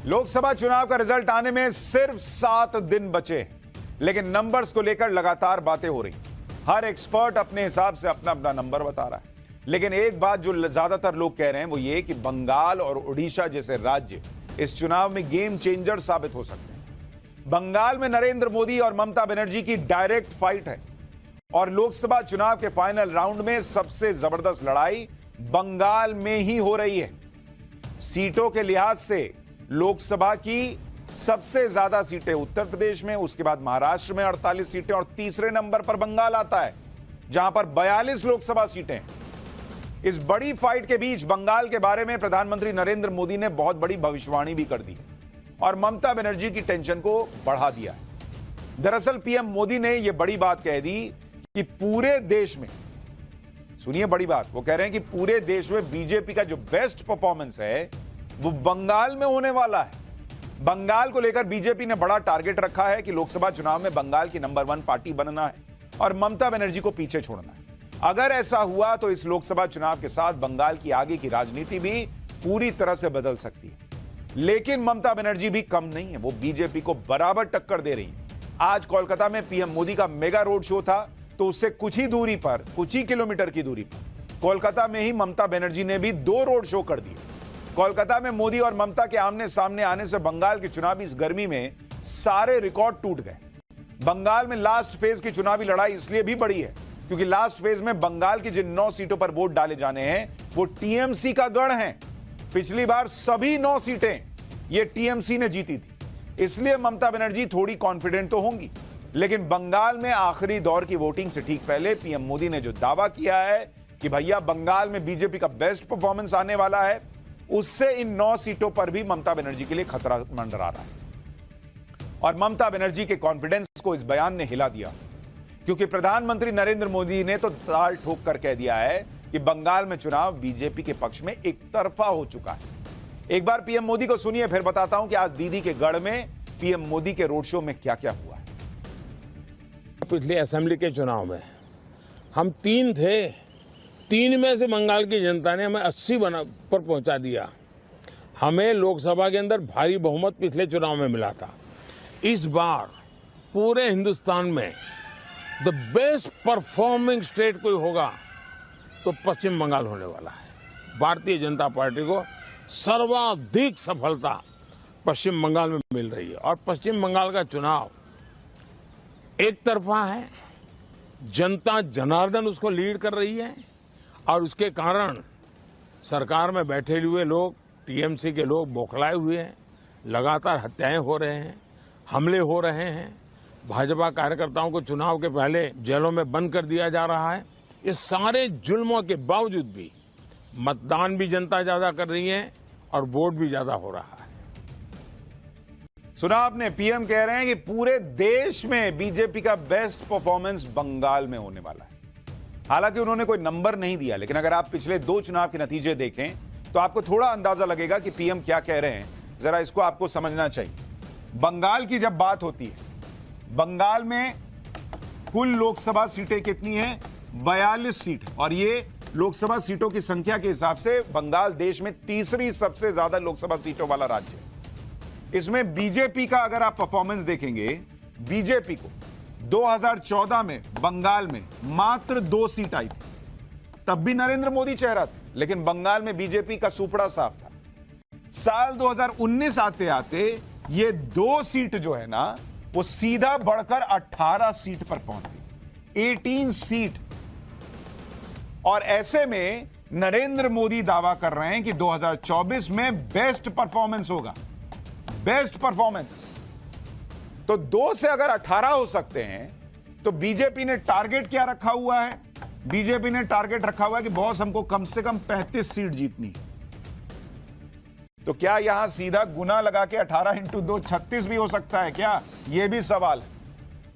लोकसभा चुनाव का रिजल्ट आने में सिर्फ 7 दिन बचे, लेकिन नंबर्स को लेकर लगातार बातें हो रही। हर एक्सपर्ट अपने हिसाब से अपना अपना नंबर बता रहा है, लेकिन एक बात जो ज्यादातर लोग कह रहे हैं वो ये कि बंगाल और उड़ीसा जैसे राज्य इस चुनाव में गेम चेंजर साबित हो सकते हैं। बंगाल में नरेंद्र मोदी और ममता बनर्जी की डायरेक्ट फाइट है और लोकसभा चुनाव के फाइनल राउंड में सबसे जबरदस्त लड़ाई बंगाल में ही हो रही है। सीटों के लिहाज से लोकसभा की सबसे ज्यादा सीटें उत्तर प्रदेश में, उसके बाद महाराष्ट्र में 48 सीटें और तीसरे नंबर पर बंगाल आता है जहां पर 42 लोकसभा सीटें। इस बड़ी फाइट के बीच बंगाल के बारे में प्रधानमंत्री नरेंद्र मोदी ने बहुत बड़ी भविष्यवाणी भी कर दी है और ममता बनर्जी की टेंशन को बढ़ा दिया है। दरअसल पीएम मोदी ने यह बड़ी बात कह दी कि पूरे देश में, सुनिए बड़ी बात, वो कह रहे हैं कि पूरे देश में बीजेपी का जो बेस्ट परफॉर्मेंस है वो बंगाल में होने वाला है। बंगाल को लेकर बीजेपी ने बड़ा टारगेट रखा है कि लोकसभा चुनाव में बंगाल की नंबर 1 पार्टी बनना है और ममता बनर्जी को पीछे छोड़ना है। अगर ऐसा हुआ तो इस लोकसभा चुनाव के साथ बंगाल की आगे की राजनीति भी पूरी तरह से बदल सकती है। लेकिन ममता बनर्जी भी कम नहीं है, वो बीजेपी को बराबर टक्कर दे रही है। आज कोलकाता में पीएम मोदी का मेगा रोड शो था, तो उससे कुछ ही दूरी पर, कुछ ही किलोमीटर की दूरी पर कोलकाता में ही ममता बनर्जी ने भी 2 रोड शो कर दिए। कोलकाता में मोदी और ममता के आमने सामने आने से बंगाल की चुनावी इस गर्मी में सारे रिकॉर्ड टूट गए। बंगाल में लास्ट फेज की चुनावी लड़ाई इसलिए भी बड़ी है क्योंकि लास्ट फेज में बंगाल की जिन 9 सीटों पर वोट डाले जाने हैं वो टीएमसी का गढ़ है। पिछली बार सभी 9 सीटें ये टीएमसी ने जीती थी, इसलिए ममता बनर्जी थोड़ी कॉन्फिडेंट तो होंगी। लेकिन बंगाल में आखिरी दौर की वोटिंग से ठीक पहले पीएम मोदी ने जो दावा किया है कि भैया बंगाल में बीजेपी का बेस्ट परफॉर्मेंस आने वाला है, उससे इन 9 सीटों पर भी ममता बनर्जी के लिए खतरा मंडरा रहा है। और ममता बनर्जी के कॉन्फिडेंस को इस बयान ने हिला दिया क्योंकि प्रधानमंत्री नरेंद्र मोदी ने तो ताल ठोक कर कह दिया है कि बंगाल में चुनाव बीजेपी के पक्ष में एक तरफा हो चुका है। एक बार पीएम मोदी को सुनिए, फिर बताता हूं कि आज दीदी के गढ़ में पीएम मोदी के रोड शो में क्या क्या हुआ है। पिछले असेंबली के चुनाव में हम 3 थे, 3 में से बंगाल की जनता ने हमें 80 पर पहुंचा दिया। हमें लोकसभा के अंदर भारी बहुमत पिछले चुनाव में मिला था। इस बार पूरे हिंदुस्तान में द बेस्ट परफॉर्मिंग स्टेट कोई होगा तो पश्चिम बंगाल होने वाला है। भारतीय जनता पार्टी को सर्वाधिक सफलता पश्चिम बंगाल में मिल रही है और पश्चिम बंगाल का चुनाव एक तरफा है। जनता जनार्दन उसको लीड कर रही है और उसके कारण सरकार में बैठे हुए लोग, टीएमसी के लोग बौखलाए हुए हैं। लगातार हत्याएं हो रहे हैं, हमले हो रहे हैं, भाजपा कार्यकर्ताओं को चुनाव के पहले जेलों में बंद कर दिया जा रहा है। इस सारे जुल्मों के बावजूद भी मतदान भी जनता ज्यादा कर रही है और वोट भी ज्यादा हो रहा है। सुना आपने, पीएम कह रहे हैं कि पूरे देश में बीजेपी का बेस्ट परफॉर्मेंस बंगाल में होने वाला है। हालांकि उन्होंने कोई नंबर नहीं दिया, लेकिन अगर आप पिछले 2 चुनाव के नतीजे देखें तो आपको थोड़ा अंदाजा लगेगा कि पीएम क्या कह रहे हैं। जरा इसको आपको समझना चाहिए। बंगाल की जब बात होती है, बंगाल में कुल लोकसभा सीटें कितनी हैं? 42 सीट, और ये लोकसभा सीटों की संख्या के हिसाब से बंगाल देश में तीसरी सबसे ज्यादा लोकसभा सीटों वाला राज्य है। इसमें बीजेपी का अगर आप परफॉर्मेंस देखेंगे, बीजेपी को 2014 में बंगाल में मात्र 2 सीट आई थी, तब भी नरेंद्र मोदी चेहरा था, लेकिन बंगाल में बीजेपी का सुपड़ा साफ था। साल 2019 आते आते ये 2 सीट जो है ना, वो सीधा बढ़कर 18 सीट पर पहुंच गई, 18 सीट। और ऐसे में नरेंद्र मोदी दावा कर रहे हैं कि 2024 में बेस्ट परफॉर्मेंस होगा, बेस्ट परफॉर्मेंस। तो 2 से अगर 18 हो सकते हैं तो बीजेपी ने टारगेट क्या रखा हुआ है? बीजेपी ने टारगेट रखा हुआ है कि बॉस हमको कम से कम 35 सीट जीतनी है। तो क्या यहां सीधा गुना लगा के 18 × 2 36 भी हो सकता है क्या? यह भी सवाल है।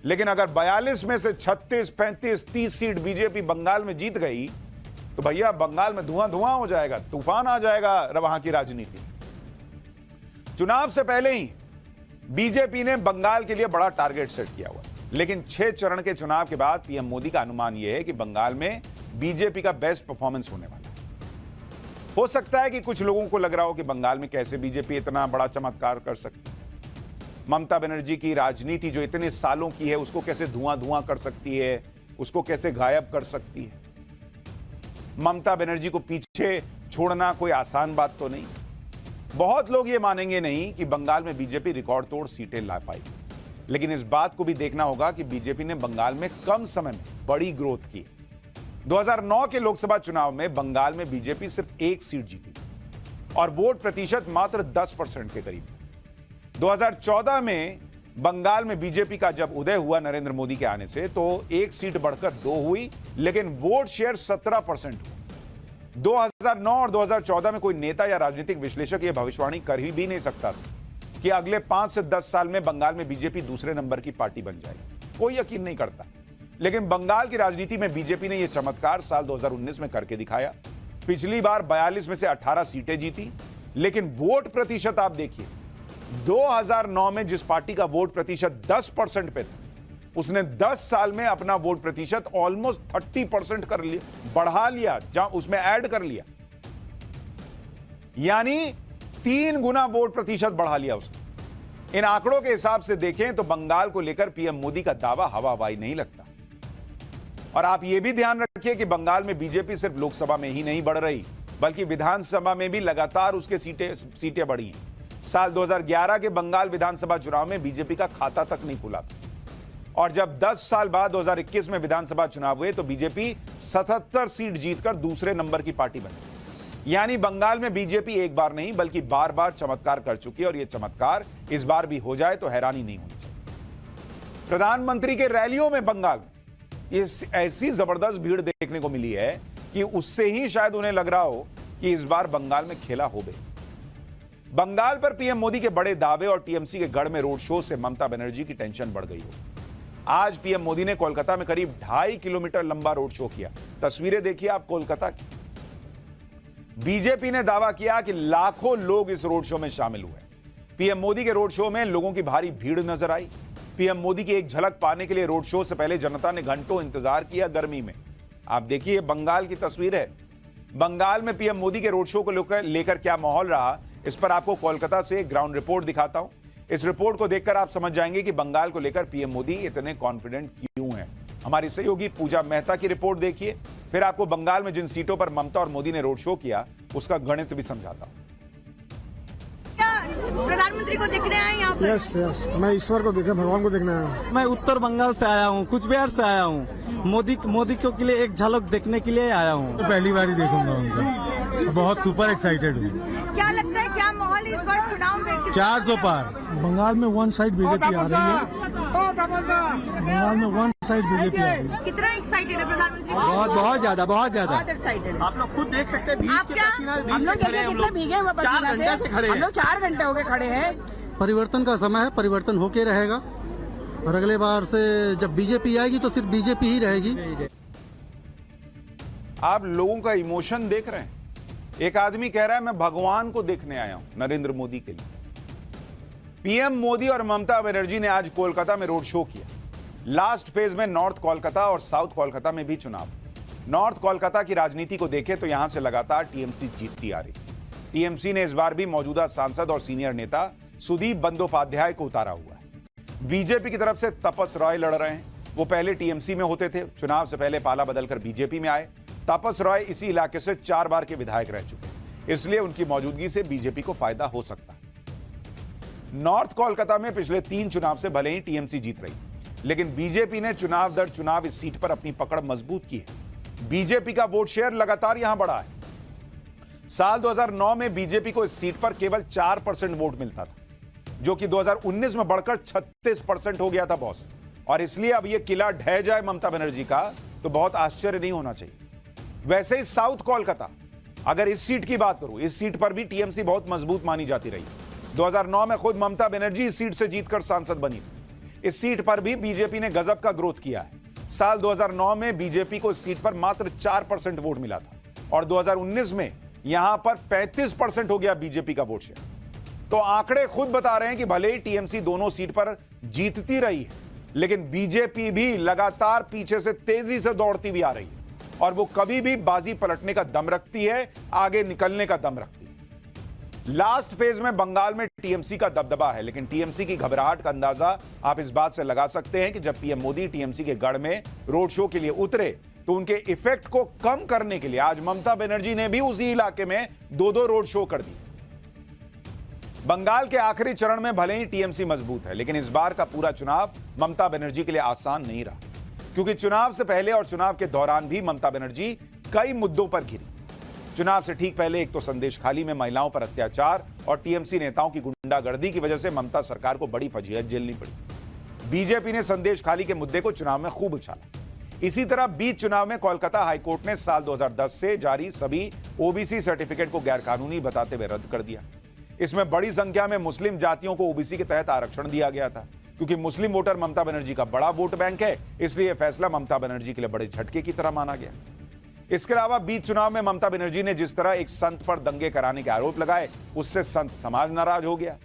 लेकिन अगर 42 में से 36, 35, 30 सीट बीजेपी बंगाल में जीत गई तो भैया बंगाल में धुआं धुआं हो जाएगा, तूफान आ जाएगा वहां की राजनीति। चुनाव से पहले ही बीजेपी ने बंगाल के लिए बड़ा टारगेट सेट किया हुआ, लेकिन 6 चरण के चुनाव के बाद पीएम मोदी का अनुमान यह है कि बंगाल में बीजेपी का बेस्ट परफॉर्मेंस होने वाला है। हो सकता है कि कुछ लोगों को लग रहा हो कि बंगाल में कैसे बीजेपी इतना बड़ा चमत्कार कर सकती है, ममता बनर्जी की राजनीति जो इतने सालों की है उसको कैसे धुआं धुआं कर सकती है, उसको कैसे गायब कर सकती है। ममता बनर्जी को पीछे छोड़ना कोई आसान बात तो नहीं। बहुत लोग ये मानेंगे नहीं कि बंगाल में बीजेपी रिकॉर्ड तोड़ सीटें ला पाई, लेकिन इस बात को भी देखना होगा कि बीजेपी ने बंगाल में कम समय में बड़ी ग्रोथ की। 2009 के लोकसभा चुनाव में बंगाल में बीजेपी सिर्फ 1 सीट जीती और वोट प्रतिशत मात्र 10% के करीब था। 2014 में बंगाल में बीजेपी का जब उदय हुआ नरेंद्र मोदी के आने से, तो 1 सीट बढ़कर 2 हुई, लेकिन वोट शेयर 17% हुआ। 2009 और 2014 में कोई नेता या राजनीतिक विश्लेषक यह भविष्यवाणी कर ही भी नहीं सकता था कि अगले 5 से 10 साल में बंगाल में बीजेपी दूसरे नंबर की पार्टी बन जाएगी। कोई यकीन नहीं करता, लेकिन बंगाल की राजनीति में बीजेपी ने यह चमत्कार साल 2019 में करके दिखाया। पिछली बार 42 में से 18 सीटें जीती, लेकिन वोट प्रतिशत आप देखिए, 2009 में जिस पार्टी का वोट प्रतिशत 10% पे था, उसने 10 साल में अपना वोट प्रतिशत ऑलमोस्ट 30% कर लिया, बढ़ा लिया, जहां उसमें ऐड कर लिया, यानी 3 गुना वोट प्रतिशत बढ़ा लिया उसने। इन आंकड़ों के हिसाब से देखें तो बंगाल को लेकर पीएम मोदी का दावा हवा हवाई नहीं लगता। और आप यह भी ध्यान रखिए कि बंगाल में बीजेपी सिर्फ लोकसभा में ही नहीं बढ़ रही, बल्कि विधानसभा में भी लगातार उसके सीटें बढ़ी हैं। साल 2011 के बंगाल विधानसभा चुनाव में बीजेपी का खाता तक नहीं खुला था, और जब 10 साल बाद 2021 में विधानसभा चुनाव हुए तो बीजेपी 77 सीट जीतकर दूसरे नंबर की पार्टी बनी। यानी बंगाल में बीजेपी एक बार नहीं बल्कि बार बार चमत्कार कर चुकी है, और यह चमत्कार इस बार भी हो जाए तो हैरानी नहीं होनी चाहिए। प्रधानमंत्री के रैलियों में बंगाल में ऐसी जबरदस्त भीड़ देखने को मिली है कि उससे ही शायद उन्हें लग रहा हो कि इस बार बंगाल में खेला हो गए। बंगाल पर पीएम मोदी के बड़े दावे और टीएमसी के गढ़ में रोड शो से ममता बनर्जी की टेंशन बढ़ गई हो। आज पीएम मोदी ने कोलकाता में करीब 2.5 किलोमीटर लंबा रोड शो किया। तस्वीरें देखिए आप कोलकाता की। बीजेपी ने दावा किया कि लाखों लोग इस रोड शो में शामिल हुए। पीएम मोदी के रोड शो में लोगों की भारी भीड़ नजर आई। पीएम मोदी की एक झलक पाने के लिए रोड शो से पहले जनता ने घंटों इंतजार किया गर्मी में। आप देखिए बंगाल की तस्वीर है। बंगाल में पीएम मोदी के रोड शो को लेकर क्या माहौल रहा, इस पर आपको कोलकाता से एक ग्राउंड रिपोर्ट दिखाता हूं। इस रिपोर्ट को देखकर आप समझ जाएंगे कि बंगाल को लेकर पीएम मोदी इतने कॉन्फिडेंट क्यों हैं। हमारी सहयोगी पूजा मेहता की रिपोर्ट देखिए, फिर आपको बंगाल में जिन सीटों पर ममता और मोदी ने रोड शो किया उसका गणित भी समझाता हूं। प्रधानमंत्री को देखने आए यहाँ पर? यस, मैं ईश्वर को देखा, भगवान को देखने आया हूँ। मैं उत्तर बंगाल से आया हूँ, कुछ बिहार से आया हूँ। मोदी को के लिए एक झलक देखने के लिए आया हूँ। तो पहली बार ही देखूंगा उनका, बहुत सुपर एक्साइटेड हूँ। क्या लगता है, क्या माहौल इस बार चुनाव में? 400 पार। बंगाल में वन साइड बीजेपी आ रही है। बंगाल में वन साइड बीजेपी आ रही है। कितना एक्साइटेड है प्रधानमंत्री? बहुत ज्यादा बहुत एक्साइटेड। आप लोग खुद देख सकते हैं, आप क्या? हम लोग कितने भीगे हुए पसीना से खड़े हैं। हम लोग 4 घंटे हो गए खड़े हैं। परिवर्तन का समय है, परिवर्तन होके रहेगा, और अगले बार से जब बीजेपी आएगी तो सिर्फ बीजेपी ही रहेगी। आप लोगों का इमोशन देख रहे हैं। एक आदमी कह रहा है मैं भगवान को देखने आया हूं नरेंद्र मोदी के लिए। पीएम मोदी और ममता बनर्जी ने आज कोलकाता में रोड शो किया। लास्ट फेज में नॉर्थ कोलकाता और साउथ कोलकाता में भी चुनाव। नॉर्थ कोलकाता की राजनीति को देखें तो यहां से लगातार टीएमसी जीतती आ रही। टीएमसी ने इस बार भी मौजूदा सांसद और सीनियर नेता सुदीप बंदोपाध्याय को उतारा हुआ है। बीजेपी की तरफ से तपस रॉय लड़ रहे हैं। वो पहले टीएमसी में होते थे, चुनाव से पहले पाला बदलकर बीजेपी में आए। तपस रॉय इसी इलाके से 4 बार के विधायक रह चुके हैं, इसलिए उनकी मौजूदगी से बीजेपी को फायदा हो सकता है। नॉर्थ कोलकाता में पिछले 3 चुनाव से भले ही टीएमसी जीत रही, लेकिन बीजेपी ने चुनाव दर चुनाव इस सीट पर अपनी पकड़ मजबूत की है। बीजेपी का वोट शेयर लगातार यहां बढ़ा है। साल 2009 में बीजेपी को इस सीट पर केवल 4% वोट मिलता था, जो कि 2019 में बढ़कर 36% हो गया था बॉस। और इसलिए अब यह किला ढह जाए ममता बनर्जी का तो बहुत आश्चर्य नहीं होना चाहिए। वैसे ही साउथ कोलकाता, अगर इस सीट की बात करूं, इस सीट पर भी टीएमसी बहुत मजबूत मानी जाती रही। 2009 में खुद ममता बनर्जी इस सीट से जीतकर सांसद बनी। इस सीट पर भी बीजेपी ने गजब का ग्रोथ किया है। साल 2009 में बीजेपी को इस सीट पर मात्र 4% वोट मिला था, और 2019 में यहां पर 35% हो गया बीजेपी का वोट शेयर। तो आंकड़े खुद बता रहे हैं कि भले ही टीएमसी दोनों सीट पर जीतती रही है, लेकिन बीजेपी भी लगातार पीछे से तेजी से दौड़ती हुई आ रही है। और वो कभी भी बाजी पलटने का दम रखती है, आगे निकलने का दम रखती है। लास्ट फेज में बंगाल में टीएमसी का दबदबा है, लेकिन टीएमसी की घबराहट का अंदाजा आप इस बात से लगा सकते हैं कि जब पीएम मोदी टीएमसी के गढ़ में रोड शो के लिए उतरे तो उनके इफेक्ट को कम करने के लिए आज ममता बनर्जी ने भी उसी इलाके में 2-2 रोड शो कर दिए। बंगाल के आखिरी चरण में भले ही टीएमसी मजबूत है, लेकिन इस बार का पूरा चुनाव ममता बनर्जी के लिए आसान नहीं रहा, क्योंकि चुनाव से पहले और चुनाव के दौरान भी ममता बनर्जी कई मुद्दों पर घिरी। चुनाव से ठीक पहले एक तो संदेशखाली में महिलाओं पर अत्याचार और टीएमसी नेताओं की गुंडागर्दी की वजह से ममता सरकार को बड़ी फजीहत झेलनी पड़ी। बीजेपी ने संदेशखाली के मुद्दे को चुनाव में खूब उछाला। इसी तरह बीच चुनाव में कोलकाता हाईकोर्ट ने साल 2010 से जारी सभी ओबीसी सर्टिफिकेट को गैरकानूनी बताते हुए रद्द कर दिया। इसमें बड़ी संख्या में मुस्लिम जातियों को ओबीसी के तहत आरक्षण दिया गया था। क्योंकि मुस्लिम वोटर ममता बनर्जी का बड़ा वोट बैंक है, इसलिए यह फैसला ममता बनर्जी के लिए बड़े झटके की तरह माना गया। इसके अलावा बीच चुनाव में ममता बनर्जी ने जिस तरह एक संत पर दंगे कराने के आरोप लगाए, उससे संत समाज नाराज हो गया।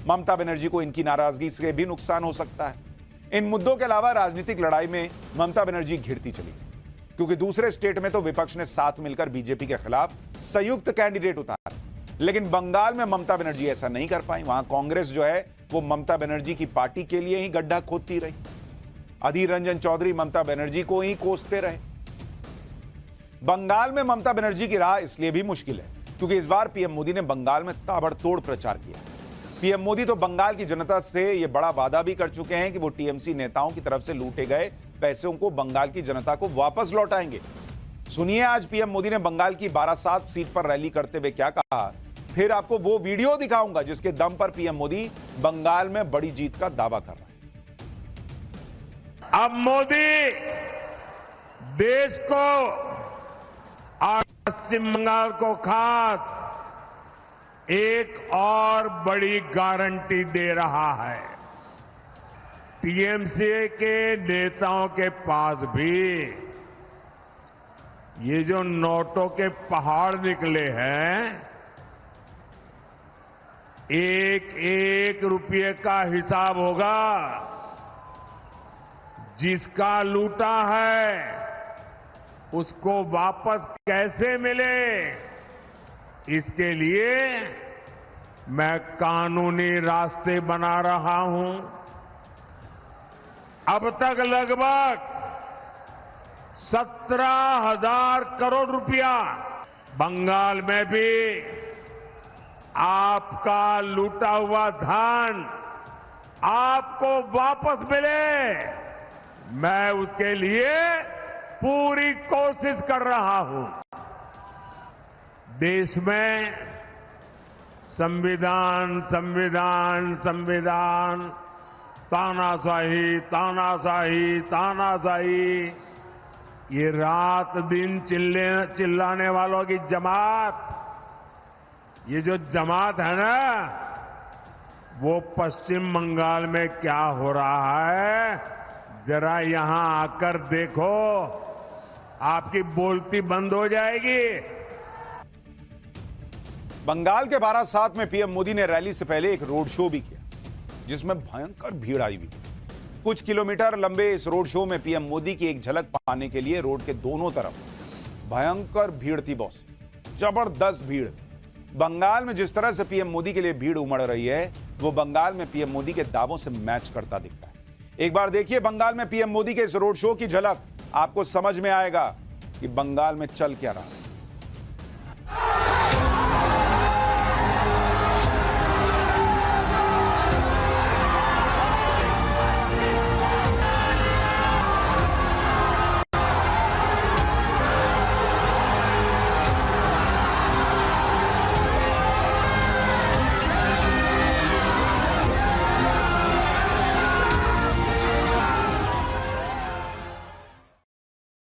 ममता बनर्जी को इनकी नाराजगी से भी नुकसान हो सकता है। इन मुद्दों के अलावा राजनीतिक लड़ाई में ममता बनर्जी घिरती चली गई, क्योंकि दूसरे स्टेट में तो विपक्ष ने साथ मिलकर बीजेपी के खिलाफ संयुक्त कैंडिडेट उतारे, लेकिन बंगाल में ममता बनर्जी ऐसा नहीं कर पाई। वहां कांग्रेस जो है वो ममता बनर्जी की पार्टी के लिए ही गड्ढा खोदती रही। अधीर रंजन चौधरी ममता बनर्जी को ही कोसते रहे। बंगाल में ममता बनर्जी की राह इसलिए भी मुश्किल है क्योंकि इस बार पीएम मोदी ने बंगाल में ताबड़तोड़ प्रचार किया। पीएम मोदी तो बंगाल की जनता से यह बड़ा वादा भी कर चुके हैं कि वो टीएमसी नेताओं की तरफ से लूटे गए पैसों को बंगाल की जनता को वापस लौटाएंगे। सुनिए आज पीएम मोदी ने बंगाल की बारासात सीट पर रैली करते हुए क्या कहा। फिर आपको वो वीडियो दिखाऊंगा जिसके दम पर पीएम मोदी बंगाल में बड़ी जीत का दावा कर रहे हैं। अब मोदी देश को और पश्चिम बंगाल को खास एक और बड़ी गारंटी दे रहा है। टीएमसी के नेताओं के पास भी ये जो नोटों के पहाड़ निकले हैं, एक एक रुपये का हिसाब होगा। जिसका लूटा है उसको वापस कैसे मिले, इसके लिए मैं कानूनी रास्ते बना रहा हूं। अब तक लगभग 17,000 करोड़ रुपया बंगाल में भी आपका लूटा हुआ धन आपको वापस मिले, मैं उसके लिए पूरी कोशिश कर रहा हूं। देश में संविधान संविधान संविधान, तानाशाही तानाशाही तानाशाही, ये रात दिन चिल्लाने वालों की जमात, ये जो जमात है ना, वो पश्चिम बंगाल में क्या हो रहा है जरा यहां आकर देखो, आपकी बोलती बंद हो जाएगी। बंगाल के बारासात में पीएम मोदी ने रैली से पहले एक रोड शो भी किया जिसमें भयंकर भीड़ आई हुई थी। कुछ किलोमीटर लंबे इस रोड शो में पीएम मोदी की एक झलक पाने के लिए रोड के दोनों तरफ भयंकर भीड़ थी। बॉस, जबरदस्त भीड़। बंगाल में जिस तरह से पीएम मोदी के लिए भीड़ उमड़ रही है, वो बंगाल में पीएम मोदी के दावों से मैच करता दिखता है। एक बार देखिए बंगाल में पीएम मोदी के इस रोड शो की झलक, आपको समझ में आएगा कि बंगाल में चल क्या रहा है।